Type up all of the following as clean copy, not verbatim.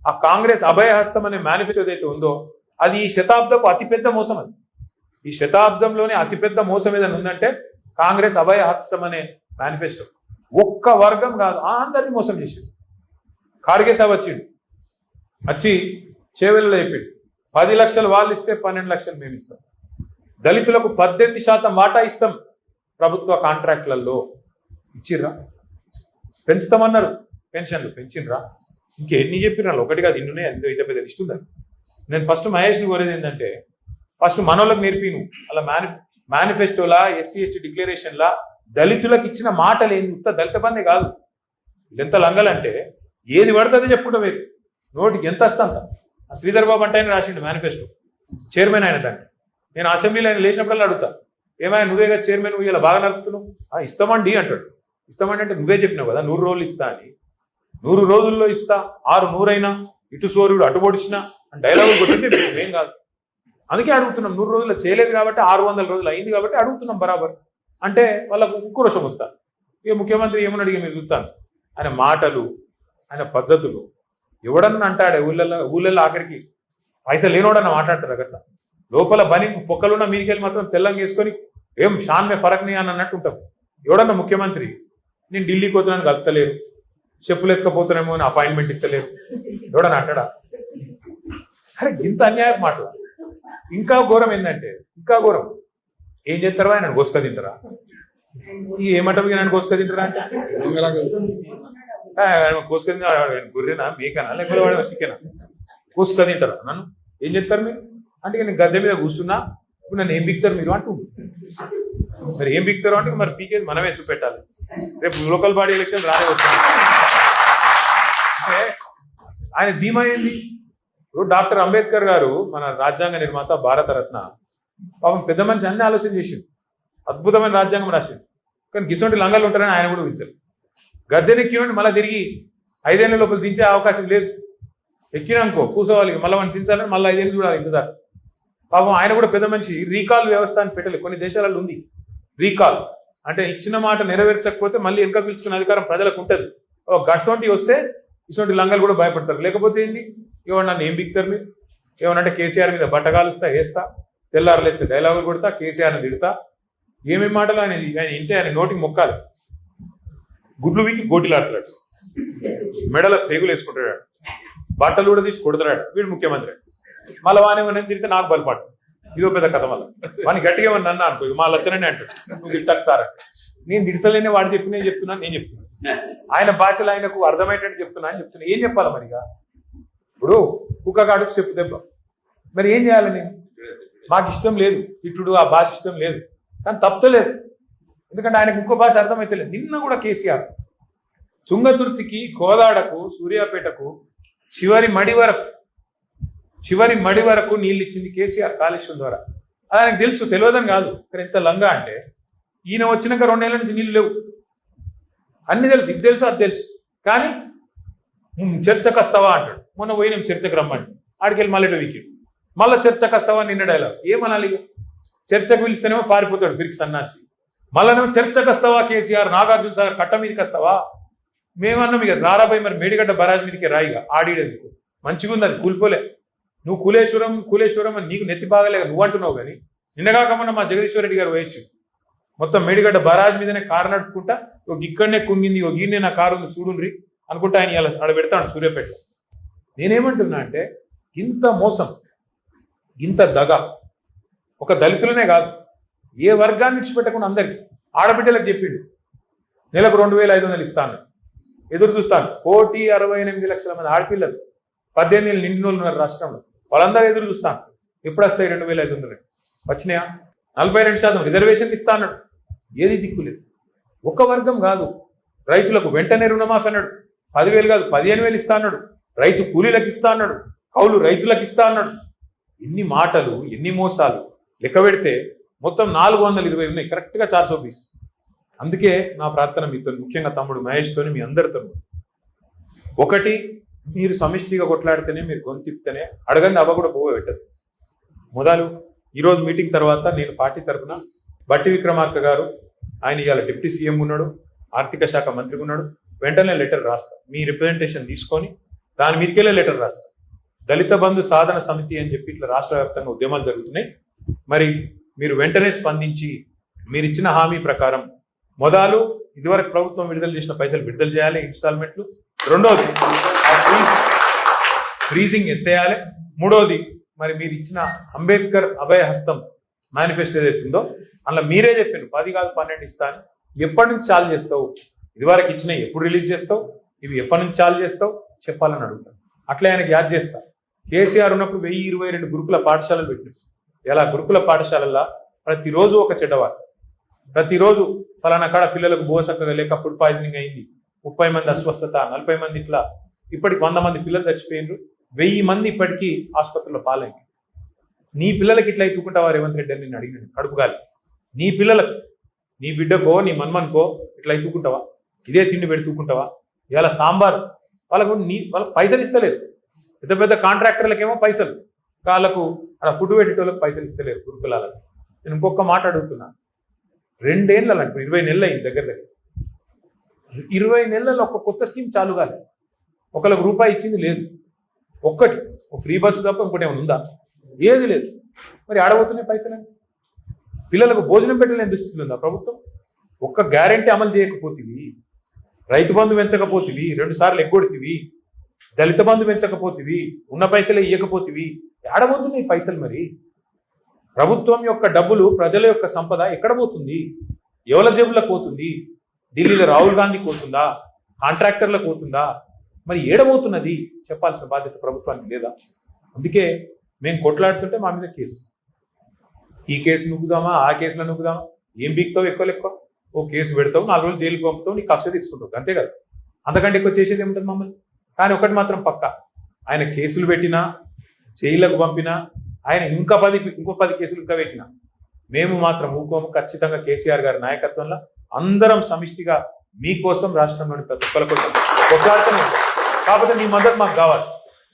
ఆ కాంగ్రెస్ అభయహస్తం అనే మేనిఫెస్టో ఏదైతే ఉందో అది ఈ శతాబ్దపు అతిపెద్ద మోసం. అది ఈ శతాబ్దంలోనే అతిపెద్ద మోసం ఏదైనా ఉందంటే కాంగ్రెస్ అభయహస్తం అనే మేనిఫెస్టో. ఒక్క వర్గం కాదు, అందరినీ మోసం చేసింది. ఖార్గే సాబ్ వచ్చి చేవెళ్ళలో చెప్పాడు 10 లక్షలు వాళ్ళు ఇస్తే 12 లక్షలు మేము ఇస్తాం, దళితులకు 18% వాటా ఇస్తాం ప్రభుత్వ కాంట్రాక్ట్లలో. ఇచ్చిర్రా? పెంచుతామన్నారు, పెన్షన్లు పెంచినరా? ఇంకెన్ని చెప్పిన ఒకటి కాదు, ఇన్నునే ఎంతో ఇదే పెద్ద లిస్ట్ ఉందని. నేను ఫస్ట్ మహేష్ని కోరేది ఏంటంటే ఫస్ట్ మనోళ్ళకి నేర్పిను అలా మేనిఫెస్టోలా ఎస్సీ ఎస్టీ డిక్లరేషన్లా దళితులకు ఇచ్చిన మాటలు ఏంది, ఉత్త దళిత బందే కాదు. ఎంత లంగలంటే ఏది పడుతుందో చెప్పుకుంటా మీరు నోటికి ఎంత వస్తా అంత. శ్రీధర్ బాబు అంటే ఆయన రాసిండు మేనిఫెస్టో, చైర్మన్ ఆయన దాన్ని. నేను అసెంబ్లీలో ఆయన లేచినప్పుడల్లా అడుగుతా, ఏమైనా నువ్వేగా చైర్మన్, నువ్వు ఇలా బాగా నడుపుతున్నావు. ఇస్తామండి అంటాడు. ఇస్తామండి అంటే నువ్వే చెప్పినావు కదా 100 రోజులు ఇస్తా అని. 100 రోజుల్లో ఇస్తా, 6 అయినా ఇటు సూర్యుడు అటు పొడిచినా అని డైలాగులు కొట్టింది ఏం కాదు. అందుకే అడుగుతున్నాం, 100 రోజుల్లో చేయలేదు కాబట్టి 600 రోజులు అయింది కాబట్టి అడుగుతున్నాం బరాబర్. అంటే వాళ్ళకు ఉక్రోషం వస్తా. ఇక ముఖ్యమంత్రి ఏమని అడిగి మీరు చూస్తాను, ఆయన మాటలు ఆయన పద్ధతులు. ఎవడన్నా అంటాడే ఊళ్ళల్లో ఆఖరికి పైసలు లేనోడన్నా మాట్లాడతారు అట్లా. లోపల బని పొక్కలున్న మీదికెళ్ళి మాత్రం తెల్లంగా వేసుకొని ఏం షాన్ మే ఫరక్ నీ అని అన్నట్టు ఉంటాం. ఎవడన్నా ముఖ్యమంత్రి నేను ఢిల్లీకి పోతున్నాను కలుపుతలేరు, చెప్పులు ఎత్తుకపోతున్నామో అని అపాయింట్మెంట్ ఇస్తలేరు, ఎవడన్నా అంటాడా? అరే ఇంత అన్యాయం మాటలు. ఇంకా ఘోరం ఏంటంటే, ఇంకా ఘోరం ఏం చేస్తారా, ఆయన గోసుక తింటారా? ఏమంటారు ఆయన గోసుక తింటారా అంటే కోసుక గుర్రెనా మేకనా లేకపోతే వాడు చికెనా? కోసుక తింటారా? నన్ను ఏం చెప్తారు మీరు అంటే నేను గద్దె మీద కూర్చున్నా, ఇప్పుడు నన్ను ఏం బిక్తారు మీరు అంటూ. మరి ఏం బిక్తారు అంటే మరి పీకేది మనమే చూపెట్టాలి. రేపు లోకల్ బాడీ ఎలక్షన్ రానే వచ్చింది. ఆయన ధీమా ఏంది? ఇప్పుడు డాక్టర్ అంబేద్కర్ గారు మన రాజ్యాంగ నిర్మాత, భారతరత్న, పాపం పెద్ద మనిషి అన్ని ఆలోచన చేసింది, అద్భుతమైన రాజ్యాంగం రాసింది. కానీ గిసొంటి లంగాలు ఉంటారని ఆయన కూడా ఊహించారు. గద్దెనెక్కినండి మళ్ళీ తిరిగి 5 ఏళ్ళ లోపల దించే అవకాశం లేదు. ఎక్కినానుకో కూర్చోవాలి, మళ్ళీ మనం దించాలని మళ్ళీ 5 ఏళ్ళు చూడాలి ఇంతదాకా. పాపం ఆయన కూడా పెద్ద మనిషి రీకాల్ వ్యవస్థ అని పెట్టలేదు. కొన్ని దేశాలలో ఉంది రీకాల్, అంటే ఇచ్చిన మాట నెరవేర్చకపోతే మళ్ళీ వెనక పిలుచుకునే అధికారం ప్రజలకు ఉంటుంది. గట్సొంటి వస్తే ఇటువంటి లంగాలు కూడా భయపడతారు. లేకపోతే ఏంటి, ఏమన్నా నన్ను ఏం బిక్తారు మీరు? ఏమనంటే కేసీఆర్ మీద బట్టగాలుస్తా, వేస్తా, తెల్లారులేస్తే డైలాగులు కొడతా, కేసీఆర్ని తిడతా, ఏమేమి మాటలు ఆయన ఇంటే ఆయన నోటికి మొక్కాలి. గుడ్లు వీకి గోటిలాడుతున్నాడు, మెడల పేగులు వేసుకుంటాడు, బట్టలు కూడా తీసి కొడుతున్నాడు. వీడు ముఖ్యమంత్రి. మళ్ళీ వానేమని తిరిగితే నాకు బలపాటు. ఇదో పెద్ద కథ. మళ్ళీ వాడిని గట్టిగా ఏమన్నా అన్నా అనుకో, మా లచ్చనని అంటాడు, నువ్వు తిట్టాక సార్ అంటే. నేను తిడతలేనే, వాడు చెప్పి నేను చెప్తున్నాను, నేను చెప్తున్నాను ఆయన భాషలో ఆయనకు అర్థమయ్యేటట్టు చెప్తున్నా అని చెప్తున్నా. ఏం చెప్పాలి మరిగా? ఇప్పుడు కుక్కగాడుకు చెప్పు దెబ్బ. మరి ఏం చేయాలి? నేను మాకు ఇష్టం లేదు తిట్టుడు, ఆ భాష ఇష్టం లేదు, కానీ తప్పలేదు. ఎందుకంటే ఆయనకు ఇంకో భాష అర్థమైతలేదు. నిన్న కూడా కేసీఆర్ తుంగతుర్తికి, కోదాడకు, సూర్యాపేటకు చివరి మడి వరకు నీళ్ళు ఇచ్చింది కేసీఆర్ కాళేశ్వరం ద్వారా. అది ఆయనకు తెలుసు, తెలియదని కాదు. కానీ ఎంత లంగా అంటే ఈయన వచ్చినాక 2 ఏళ్ళ నుంచి నీళ్ళు లేవు. అన్ని తెలుసు, ఇది తెలుసు, అది తెలుసు. కానీ చర్చకు వస్తావా అంటాడు. మొన్న పోయి నేను చర్చకు రమ్మండి, ఆడికెళ్ళి మళ్ళీ వీకి మళ్ళీ చర్చకు వస్తావా నిన్న డైలాగ్. ఏమనాలి? చర్చకు పిలిస్తేనేమో పారిపోతాడు పిరికి సన్నాసి. మళ్ళీ చర్చకు వస్తావా కేసీఆర్, నాగార్జున సాగర్ కట్ట మీదకి వస్తావా? మేమన్నాం ఇక రారాబాయి, మరి మేడిగడ్డ బరాజ్ మీదకి రాయిగా ఆడిడేందుకు. మంచిగా ఉంది, అది కూలిపోలే. నువ్వు కూలేశ్వరం అని నీకు నెత్తి బాగలేక నువ్వు అంటున్నావు. కానీ నిన్నగాకమన్నా మా జగదీశ్వర రెడ్డి గారు వేయచ్చు మొత్తం మేడిగడ్డ బరాజ్ మీదనే కారు నడుపుకుంటా, ఒక ఇక్కడనే కుంగింది, ఒక ఈయనే నా కారు ఉంది చూడుండ్రి అనుకుంటా ఆయన ఇలా ఆడ పెడతాడు సూర్యాపేటలో. నేనేమంటున్నా అంటే ఇంత మోసం, ఇంత దగ ఒక దళితులనే కాదు, ఏ వర్గాన్ని విడిచిపెట్టకుండా అందరికీ. ఆడబిడ్డలకు చెప్పిండు నెలకు 2500 ఇస్తాను, ఎదురు చూస్తాను. 1,68,00,000 మంది ఆడపిల్లలు 18 ఏళ్ళు నిండిన వాళ్ళు ఉన్నారు రాష్ట్రంలో. వాళ్ళందరూ ఎదురు చూస్తాను ఎప్పుడు వస్తాయి 2,500. వచ్చినాయా? 42% రిజర్వేషన్లు ఇస్తా అన్నాడు. ఏది దిక్కులేదు. ఒక వర్గం కాదు, రైతులకు వెంటనే రుణమాఫీ అన్నాడు. 10,000 కాదు 15,000 ఇస్తా అన్నాడు. రైతు కూలీలకు ఇస్తా అన్నాడు. కౌలు రైతులకు ఇస్తా అన్నాడు. ఎన్ని మాటలు, ఎన్ని మోసాలు. లెక్క పెడితే మొత్తం 420 ఉన్నాయి, కరెక్ట్గా 420. అందుకే నా ప్రార్థన మీతో, ముఖ్యంగా తమ్ముడు మహేష్తో, మీ అందరితో, ఒకటి, మీరు సమిష్టిగా కొట్లాడితేనే, మీరు గొంతిప్తేనే అడగండి అవ్వ కూడా పోవ పెట్టదు. మొదలు ఈరోజు మీటింగ్ తర్వాత నేను పార్టీ తరఫున బట్టి విక్రమార్క గారు, ఆయన ఇవాళ డిప్యూటీ సీఎం ఉన్నాడు, ఆర్థిక శాఖ మంత్రి ఉన్నాడు, వెంటనే లెటర్ రాస్తా. మీ రిప్రజెంటేషన్ తీసుకొని దాని మీదకెళ్ళే లెటర్ రాస్తా. దళిత బంధు సాధన సమితి అని చెప్పి ఇట్లా రాష్ట్ర వ్యాప్తంగా ఉద్యమాలు జరుగుతున్నాయి. మరి మీరు వెంటనే స్పందించి మీరు ఇచ్చిన హామీ ప్రకారం మొదలు ఇదివరకు ప్రభుత్వం విడుదల చేసిన పైసలు విడుదల చేయాలి, ఇన్స్టాల్మెంట్లు. రెండోది ఫ్రీజింగ్ ఎత్తేయాలి. మూడోది మరి మీరు ఇచ్చిన అంబేద్కర్ అభయ హస్తం మేనిఫెస్టో ఏదైతుందో అందులో మీరే చెప్పారు 10 కాదు 12 ఇస్తాను. ఎప్పటి నుంచి చాలు చేస్తావు? ఇదివరకు ఇచ్చినవి ఎప్పుడు రిలీజ్ చేస్తావు? ఇవి ఎప్పటి నుంచి చాలు చేస్తావు చెప్పాలని అడుగుతాను. అట్లా ఆయనకి యాద్ చేస్తా. కేసీఆర్ ఉన్నప్పుడు 1022 గురుకుల పాఠశాలలు పెట్టినారు. ఇలా గురుకుల పాఠశాలల్లో ప్రతిరోజు ఒక చెడ్డవారు, ప్రతిరోజు ఫలానా కాడ పిల్లలకు బోసక్కగా లేక ఫుడ్ పాయిజనింగ్ అయింది, 30 మంది అస్వస్థత, 40 మంది ఇట్లా, ఇప్పటికి 100 మంది పిల్లలు చచ్చిపోయినారు, 1000 మంది ఇప్పటికీ ఆసుపత్రిలో పాలైంది. నీ పిల్లలకి ఇట్లా ఎత్తుకుంటావా రేవంత్ రెడ్డి అని నేను అడిగినాను కడుపుగాలి. నీ పిల్లలకు, నీ బిడ్డకో నీ మన్మన్కో ఇట్లా ఎత్తుకుంటావా? ఇదే తిండి పెడుతుకుంటావా? ఇలా సాంబార్ వాళ్ళకు పైసలు ఇస్తలేదు. పెద్ద పెద్ద కాంట్రాక్టర్లకేమో పైసలు, వాళ్ళకు అలా ఫుడ్ పెట్టేటోళ్ళకి పైసలు ఇస్తలేరు గురుకులాలకు. నేను ఇంకొక మాట అడుగుతున్నా. 2 ఏళ్ళు అంటే 20 నెలలు అయింది దగ్గర దగ్గర. 20 నెలల్లో ఒక కొత్త స్కీమ్ చాలు కాలే. ఒకళ్ళకి రూపాయి ఇచ్చింది లేదు. ఒక్కటి ఫ్రీ బస్సు తప్ప ఇంకోటి ఏమైనా ఉందా? ఏది లేదు. మరి ఆడబోతున్నాయి పైసలని. పిల్లలకు భోజనం పెట్టలేని దుస్థితులు ఉందా ప్రభుత్వం? ఒక్క గ్యారెంటీ అమలు చేయకపోతేవి, రైతు బంధు పెంచకపోతేవి, 2 సార్లు ఎగ్గొడితివి, దళిత బంధు పెంచకపోతేవి, ఉన్న పైసలే ఇవ్వకపోతేవి, ఆడబోతున్నాయి పైసలు. మరి ప్రభుత్వం యొక్క డబ్బులు, ప్రజల యొక్క సంపద ఎక్కడ పోతుంది? ఎవల జేబులకు పోతుంది? ఢిల్లీలో రాహుల్ గాంధీకి పోతుందా? కాంట్రాక్టర్లకు పోతుందా? మరి ఏడబోతున్నది చెప్పాల్సిన బాధ్యత ప్రభుత్వానికి లేదా? అందుకే మేము కొట్లాడుతుంటే మా మీద కేసు, ఈ కేసు నువ్వుదామా, ఆ కేసులో నువ్వుదామా, ఏం బీక్తావు? ఎక్కువ ఓ కేసు పెడతావు, 4 రోజులు జైలుకి పంపుతావు, నీ కక్ష తీసుకుంటావు, అంతే కదా. అంతకంటే ఎక్కువ చేసేది ఏముంటుంది మమ్మల్ని? కానీ ఒకటి మాత్రం పక్కా, ఆయన కేసులు పెట్టినా, జైళ్ళకు పంపినా, ఆయన ఇంకో 10 కేసులు ఇంకా పెట్టినా మేము మాత్రం ఊకోము. ఖచ్చితంగా కేసీఆర్ గారి నాయకత్వంలో అందరం సమిష్టిగా మీకోసం, రాష్ట్రంలోని ప్రతి ఒక్కరి కోసం కొట్లాడుతూనే ఉంటాం. కాకపోతే మీ మద్దతు మాకు కావాలి.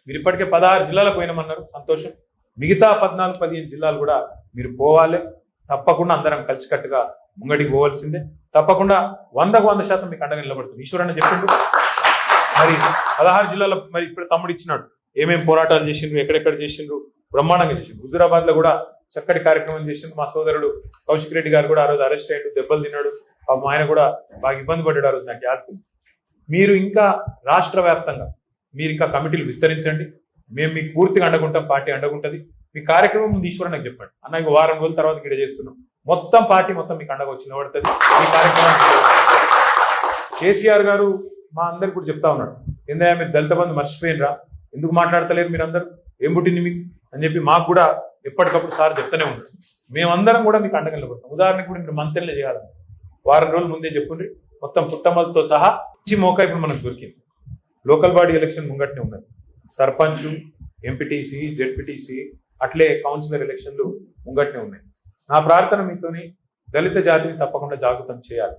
మీరు ఇప్పటికే 16 జిల్లాలకు పోయినామన్నారు, సంతోషం. మిగతా 14-15 జిల్లాలు కూడా మీరు పోవాలి. తప్పకుండా అందరం కలిసికట్టుగా ముంగడికి పోవాల్సిందే. తప్పకుండా 100% మీకు అండగా నిలబడుతుంది. ఈశ్వరన్న చెప్పిండు మరి 16 జిల్లాలో మరి ఇప్పుడు తమ్ముడు ఇచ్చినాడు, ఏమేమి పోరాటాలు చేసిండ్రు, ఎక్కడెక్కడ చేసిండ్రు, బ్రహ్మాండంగా చేసిండ్రు. హుజూరాబాద్ లో కూడా చక్కటి కార్యక్రమం చేసిండ్రు. మా సోదరుడు కౌశిక్ రెడ్డి గారు కూడా ఆ రోజు అరెస్ట్ అయ్యాడు, దెబ్బలు తిన్నాడు. ఆయన కూడా బాగా ఇబ్బంది పడ్డాడు ఆ రోజు. నాకు యాద్. మీరు ఇంకా రాష్ట్ర వ్యాప్తంగా మీరు ఇంకా కమిటీలు విస్తరించండి. మేము మీకు పూర్తిగా అండగుంటాం, పార్టీ అండగుంటుంది. మీ కార్యక్రమం ముందు ఈశ్వరన్ నాకు చెప్పండి, అన్న ఇంకో వారం రోజుల తర్వాత ఇక్కడ చేస్తున్నాం, మొత్తం పార్టీ మొత్తం మీకు అండగా వచ్చి నిలబడుతుంది. ఈ కార్యక్రమం కేసీఆర్ గారు మా అందరికి కూడా చెప్తా ఉన్నాడు, ఏందయ్యా మీరు దళిత బంధు మర్చిపోయినరా, ఎందుకు మాట్లాడతలేరు మీరు అందరూ, ఏం పుట్టింది మీకు అని చెప్పి మాకు కూడా ఎప్పటికప్పుడు సార్ చెప్తూనే ఉంటారు. మేమందరం కూడా మీకు అండగా నిలబడతాం. ఉదాహరణకు కూడా మీరు మంత్రులే చేయాలి, వారం రోజుల ముందే చెప్పుండ్రి, మొత్తం పుట్టమలతో సహా మోకా ఇప్పుడు మనకు దొరికింది. లోకల్ బాడీ ఎలక్షన్ ముంగట్నే ఉన్నది. సర్పంచ్, ఎంపీటీసీ, జెడ్పీటీసీ, అట్లే కౌన్సిలర్ ఎలక్షన్లు ముంగట్నే ఉన్నాయి. నా ప్రార్థన మీతోని దళిత జాతిని తప్పకుండా జాగృతం చేయాలి.